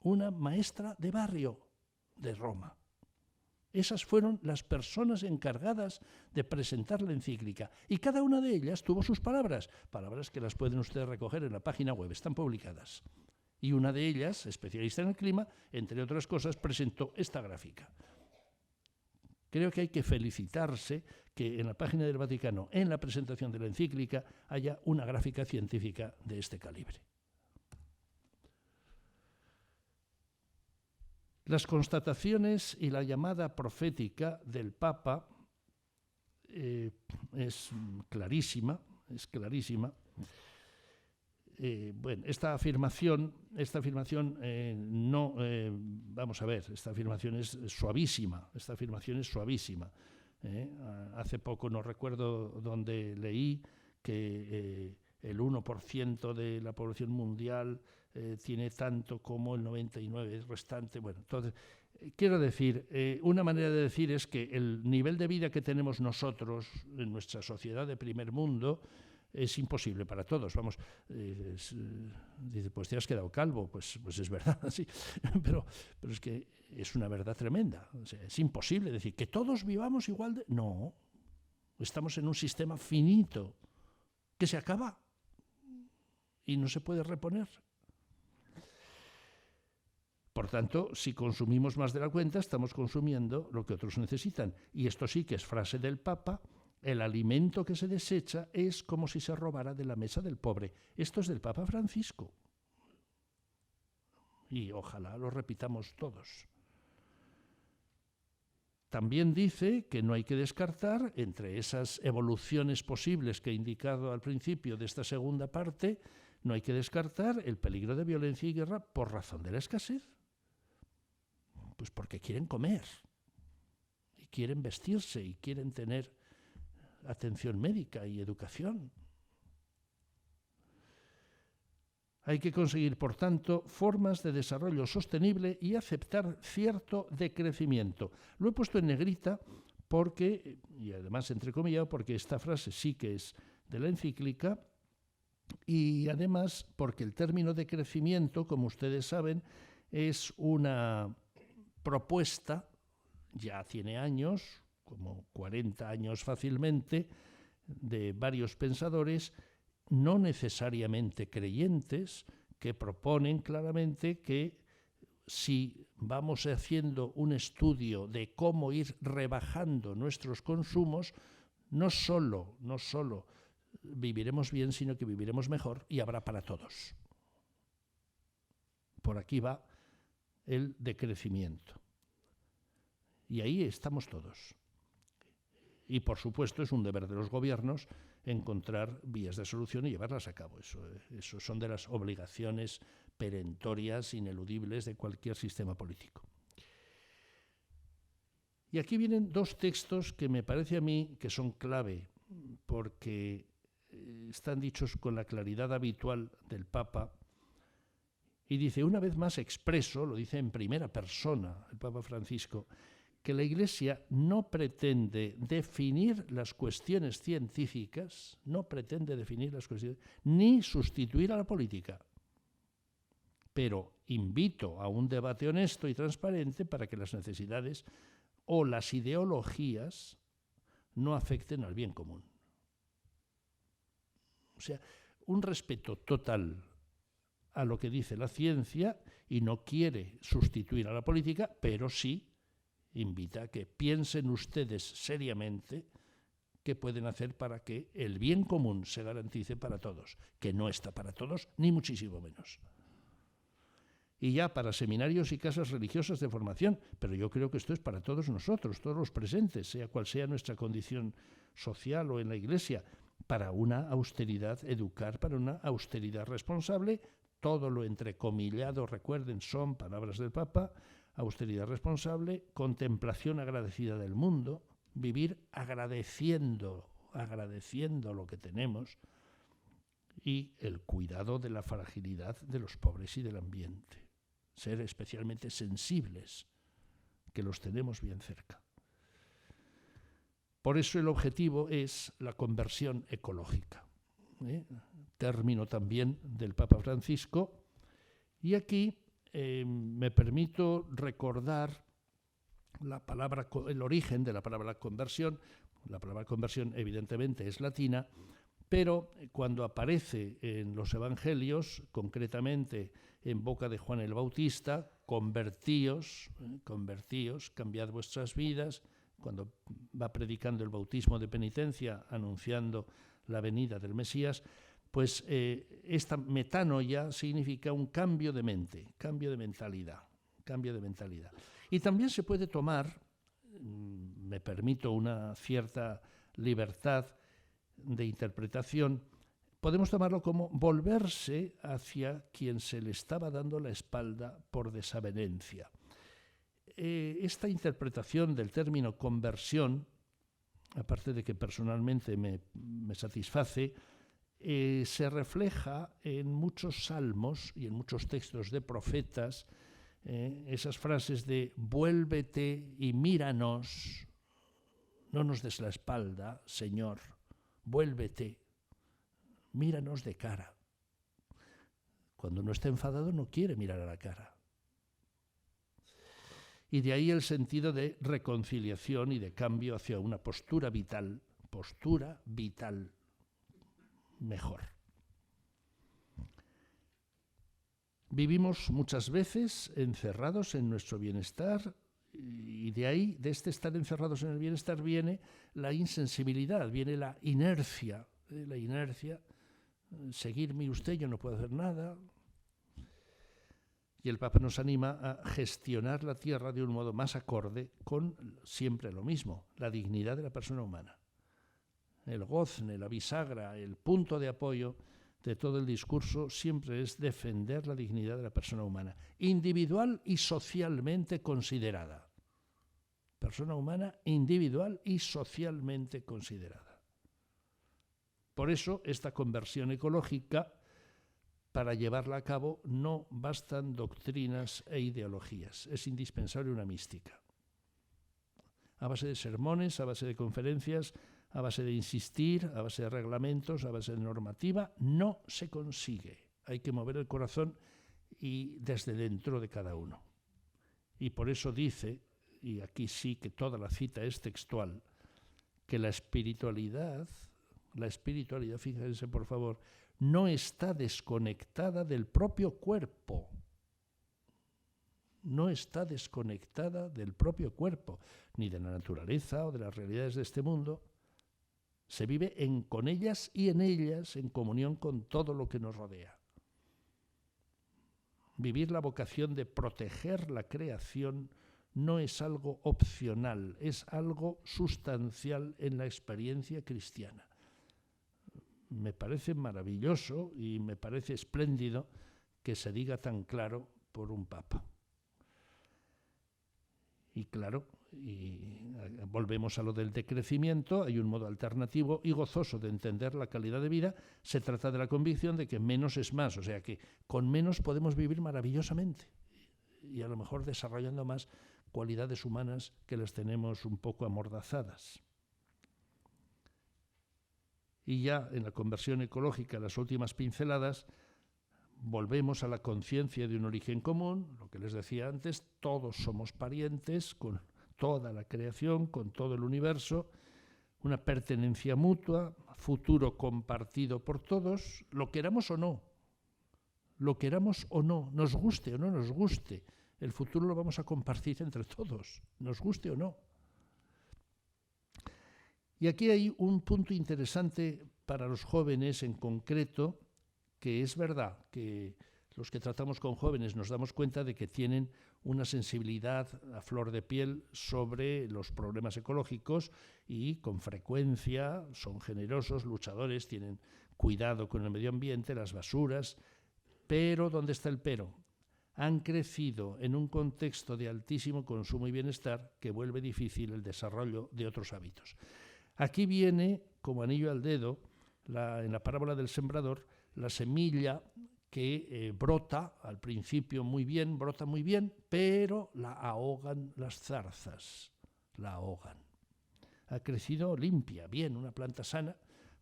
Una maestra de barrio de Roma. Esas fueron las personas encargadas de presentar la encíclica. Y cada una de ellas tuvo sus palabras que las pueden ustedes recoger en la página web, están publicadas. Y una de ellas, especialista en el clima, entre otras cosas, presentó esta gráfica. Creo que hay que felicitarse que en la página del Vaticano, en la presentación de la encíclica, haya una gráfica científica de este calibre. Las constataciones y la llamada profética del Papa es clarísima. Bueno, esta afirmación no, vamos a ver, esta afirmación es suavísima, Hace poco, no recuerdo dónde leí, que el 1% de la población mundial tiene tanto como el 99% restante. Bueno, entonces, quiero decir, una manera de decir es que el nivel de vida que tenemos nosotros en nuestra sociedad de primer mundo es imposible para todos. Vamos, dice, pues te has quedado calvo, pues es verdad, sí, pero es que es una verdad tremenda. O sea, es imposible decir que todos vivamos igual de... No, estamos en un sistema finito que se acaba y no se puede reponer. Por tanto, si consumimos más de la cuenta, estamos consumiendo lo que otros necesitan. Y esto sí que es frase del Papa: el alimento que se desecha es como si se robara de la mesa del pobre. Esto es del Papa Francisco. Y ojalá lo repitamos todos. También dice que no hay que descartar, entre esas evoluciones posibles que he indicado al principio de esta segunda parte, no hay que descartar el peligro de violencia y guerra por razón de la escasez. Pues porque quieren comer, y quieren vestirse, y quieren tener atención médica y educación. Hay que conseguir, por tanto, formas de desarrollo sostenible y aceptar cierto decrecimiento. Lo he puesto en negrita porque, y además entrecomillado, porque esta frase sí que es de la encíclica, y además porque el término decrecimiento, como ustedes saben, es una propuesta, ya tiene años, como 40 años fácilmente, de varios pensadores, no necesariamente creyentes, que proponen claramente que si vamos haciendo un estudio de cómo ir rebajando nuestros consumos, no solo viviremos bien, sino que viviremos mejor y habrá para todos. Por aquí va el decrecimiento. Y ahí estamos todos. Y, por supuesto, es un deber de los gobiernos encontrar vías de solución y llevarlas a cabo. Eso son de las obligaciones perentorias, ineludibles de cualquier sistema político. Y aquí vienen dos textos que me parece a mí que son clave, porque están dichos con la claridad habitual del Papa. Y dice, una vez más expreso, lo dice en primera persona el Papa Francisco, que la Iglesia no pretende definir las cuestiones científicas, ni sustituir a la política. Pero invito a un debate honesto y transparente para que las necesidades o las ideologías no afecten al bien común. O sea, un respeto total a lo que dice la ciencia, y no quiere sustituir a la política, pero sí invita a que piensen ustedes seriamente qué pueden hacer para que el bien común se garantice para todos, que no está para todos, ni muchísimo menos. Y ya para seminarios y casas religiosas de formación, pero yo creo que esto es para todos nosotros, todos los presentes, sea cual sea nuestra condición social o en la Iglesia, para una austeridad, educar para una austeridad responsable. Todo lo entrecomillado, recuerden, son palabras del Papa: austeridad responsable, contemplación agradecida del mundo, vivir agradeciendo lo que tenemos, y el cuidado de la fragilidad de los pobres y del ambiente. Ser especialmente sensibles, que los tenemos bien cerca. Por eso el objetivo es la conversión ecológica. Término también del Papa Francisco. Y aquí me permito recordar el origen de la palabra conversión. La palabra conversión evidentemente es latina, pero cuando aparece en los evangelios, concretamente en boca de Juan el Bautista, convertíos, cambiad vuestras vidas, cuando va predicando el bautismo de penitencia, anunciando la venida del Mesías, pues esta metanoia significa un cambio de mente, cambio de mentalidad. Y también se puede tomar, me permito una cierta libertad de interpretación, podemos tomarlo como volverse hacia quien se le estaba dando la espalda por desavenencia. Esta interpretación del término conversión, aparte de que personalmente me satisface, se refleja en muchos salmos y en muchos textos de profetas, esas frases de vuélvete y míranos, no nos des la espalda, Señor, vuélvete, míranos de cara. Cuando uno está enfadado no quiere mirar a la cara. Y de ahí el sentido de reconciliación y de cambio hacia una postura vital mejor. Vivimos muchas veces encerrados en nuestro bienestar y de ahí, de este estar encerrados en el bienestar, viene la insensibilidad, viene la inercia. Seguirme usted, yo no puedo hacer nada. Y el Papa nos anima a gestionar la tierra de un modo más acorde con siempre lo mismo, la dignidad de la persona humana. El gozne, la bisagra, el punto de apoyo de todo el discurso siempre es defender la dignidad de la persona humana, individual y socialmente considerada. Persona humana individual y socialmente considerada. Por eso, esta conversión ecológica, para llevarla a cabo, no bastan doctrinas e ideologías. Es indispensable una mística. A base de sermones, a base de conferencias, a base de insistir, a base de reglamentos, a base de normativa, no se consigue. Hay que mover el corazón y desde dentro de cada uno. Y por eso dice, y aquí sí que toda la cita es textual, que la espiritualidad, fíjense por favor, no está desconectada del propio cuerpo. No está desconectada del propio cuerpo, ni de la naturaleza o de las realidades de este mundo. Se vive con ellas y en ellas, en comunión con todo lo que nos rodea. Vivir la vocación de proteger la creación no es algo opcional, es algo sustancial en la experiencia cristiana. Me parece maravilloso y me parece espléndido que se diga tan claro por un papa. Y claro, volvemos a lo del decrecimiento, hay un modo alternativo y gozoso de entender la calidad de vida. Se trata de la convicción de que menos es más, o sea que con menos podemos vivir maravillosamente y a lo mejor desarrollando más cualidades humanas que las tenemos un poco amordazadas. Y ya en la conversión ecológica, las últimas pinceladas, volvemos a la conciencia de un origen común, lo que les decía antes, todos somos parientes con toda la creación, con todo el universo, una pertenencia mutua, futuro compartido por todos, lo queramos o no, nos guste o no nos guste, el futuro lo vamos a compartir entre todos, nos guste o no. Y aquí hay un punto interesante para los jóvenes en concreto, que es verdad que los que tratamos con jóvenes nos damos cuenta de que tienen una sensibilidad a flor de piel sobre los problemas ecológicos y con frecuencia son generosos, luchadores, tienen cuidado con el medio ambiente, las basuras, pero ¿dónde está el pero? Han crecido en un contexto de altísimo consumo y bienestar que vuelve difícil el desarrollo de otros hábitos. Aquí viene, como anillo al dedo, en la parábola del sembrador, la semilla que brota al principio brota muy bien, pero la ahogan las zarzas, la ahogan. Ha crecido limpia, bien, una planta sana,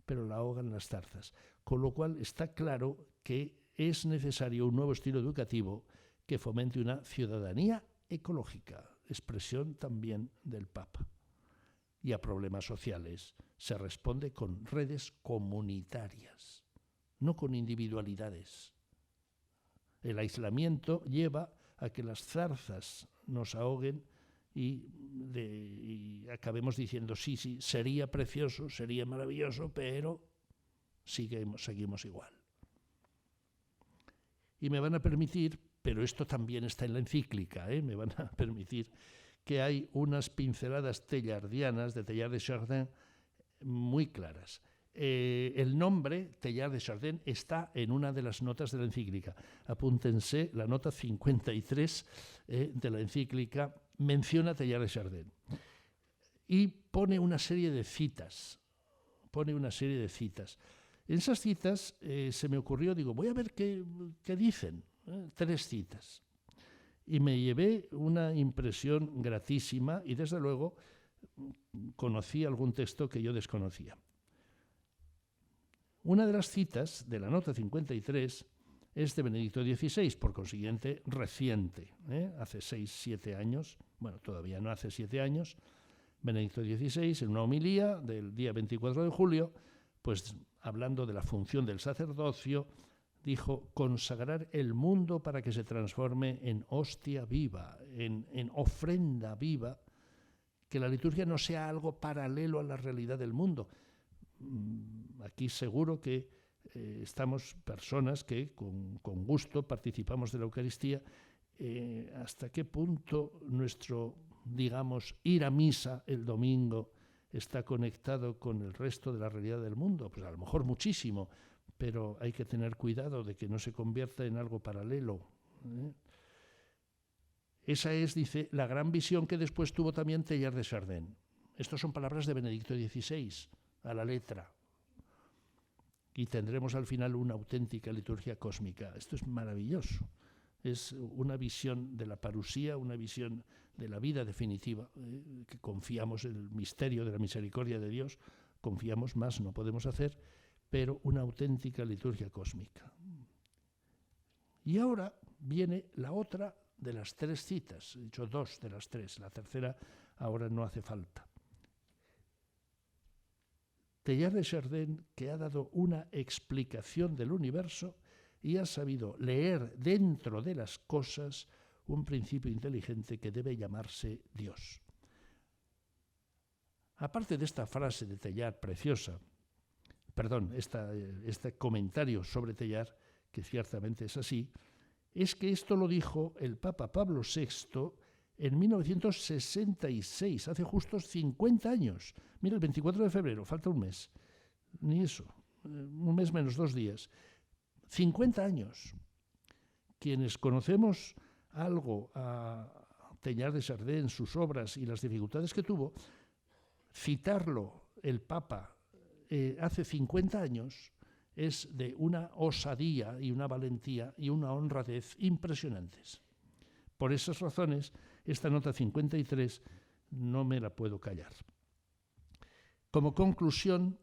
pero la ahogan las zarzas. Con lo cual está claro que es necesario un nuevo estilo educativo que fomente una ciudadanía ecológica, expresión también del Papa. Y a problemas sociales se responde con redes comunitarias, no con individualidades. El aislamiento lleva a que las zarzas nos ahoguen y acabemos diciendo sí, sería precioso, sería maravilloso, pero seguimos igual. Y me van a permitir, pero esto también está en la encíclica, me van a permitir que hay unas pinceladas teilhardianas de Teilhard de Chardin muy claras. el nombre, Teilhard de Chardin, está en una de las notas de la encíclica. Apúntense, la nota 53 de la encíclica menciona a Teilhard de Chardin. Y pone una serie de citas. En esas citas se me ocurrió, digo, voy a ver qué dicen. 3 citas. Y me llevé una impresión gratísima y, desde luego, conocí algún texto que yo desconocía. Una de las citas de la nota 53 es de Benedicto XVI, por consiguiente reciente, hace 6-7 años, bueno, todavía no hace 7 años, Benedicto XVI, en una homilía del día 24 de julio, pues hablando de la función del sacerdocio, dijo: consagrar el mundo para que se transforme en hostia viva, en ofrenda viva, que la liturgia no sea algo paralelo a la realidad del mundo. Aquí seguro que estamos personas que con gusto participamos de la Eucaristía. ¿Hasta qué punto nuestro, digamos, ir a misa el domingo está conectado con el resto de la realidad del mundo? Pues a lo mejor muchísimo, pero hay que tener cuidado de que no se convierta en algo paralelo. Esa es, dice, la gran visión que después tuvo también Teilhard de Chardin. Estas son palabras de Benedicto XVI, a la letra. Y tendremos al final una auténtica liturgia cósmica. Esto es maravilloso. Es una visión de la parusía, una visión de la vida definitiva, que confiamos en el misterio de la misericordia de Dios, confiamos más, no podemos hacer, pero una auténtica liturgia cósmica. Y ahora viene la otra de las 3 citas, he dicho 2 de las 3, la tercera ahora no hace falta. Teilhard de Chardin, que ha dado una explicación del universo y ha sabido leer dentro de las cosas un principio inteligente que debe llamarse Dios. Aparte de esta frase de Teilhard preciosa, este comentario sobre Teilhard, que ciertamente es así, es que esto lo dijo el Papa Pablo VI en 1966, hace justos 50 años. Mira, el 24 de febrero, falta un mes, ni eso, un mes menos 2 días. 50 años. Quienes conocemos algo a Teilhard de Chardin, sus obras y las dificultades que tuvo, citarlo el Papa hace 50 años es de una osadía y una valentía y una honradez impresionantes. Por esas razones, esta nota 53 no me la puedo callar. Como conclusión,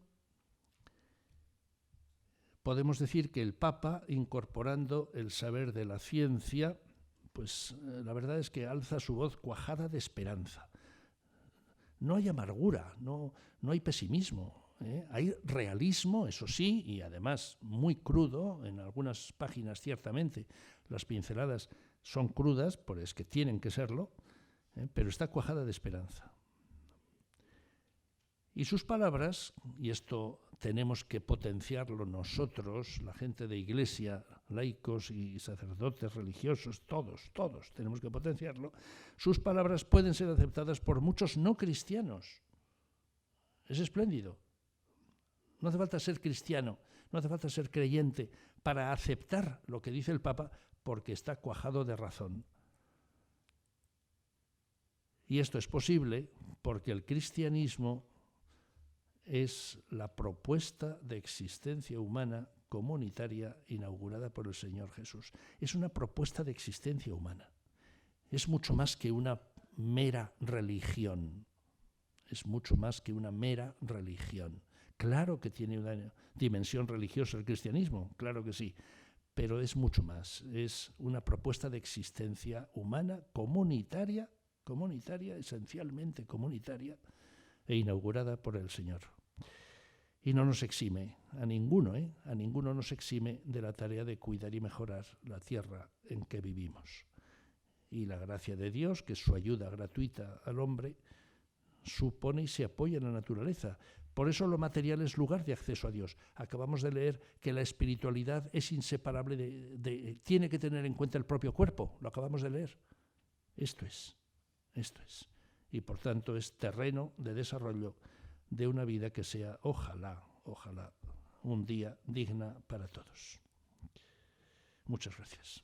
podemos decir que el Papa, incorporando el saber de la ciencia, pues la verdad es que alza su voz cuajada de esperanza. No hay amargura, no hay pesimismo. Hay realismo, eso sí, y además muy crudo, en algunas páginas ciertamente las pinceladas son crudas, pues es que tienen que serlo, pero está cuajada de esperanza. Y sus palabras, y esto tenemos que potenciarlo nosotros, la gente de Iglesia, laicos y sacerdotes religiosos, todos tenemos que potenciarlo, sus palabras pueden ser aceptadas por muchos no cristianos. Es espléndido. No hace falta ser cristiano, no hace falta ser creyente para aceptar lo que dice el Papa, porque está cuajado de razón. Y esto es posible porque el cristianismo es la propuesta de existencia humana comunitaria inaugurada por el Señor Jesús. Es una propuesta de existencia humana. Es mucho más que una mera religión. Es mucho más que una mera religión. Claro que tiene una dimensión religiosa el cristianismo, claro que sí, pero es mucho más. Es una propuesta de existencia humana comunitaria, esencialmente comunitaria, e inaugurada por el Señor. Y no nos exime, a ninguno nos exime de la tarea de cuidar y mejorar la tierra en que vivimos. Y la gracia de Dios, que es su ayuda gratuita al hombre, supone y se apoya en la naturaleza. Por eso lo material es lugar de acceso a Dios. Acabamos de leer que la espiritualidad es inseparable tiene que tener en cuenta el propio cuerpo. Lo acabamos de leer. Esto es. Y por tanto es terreno de desarrollo de una vida que sea, ojalá, ojalá un día digna para todos. Muchas gracias.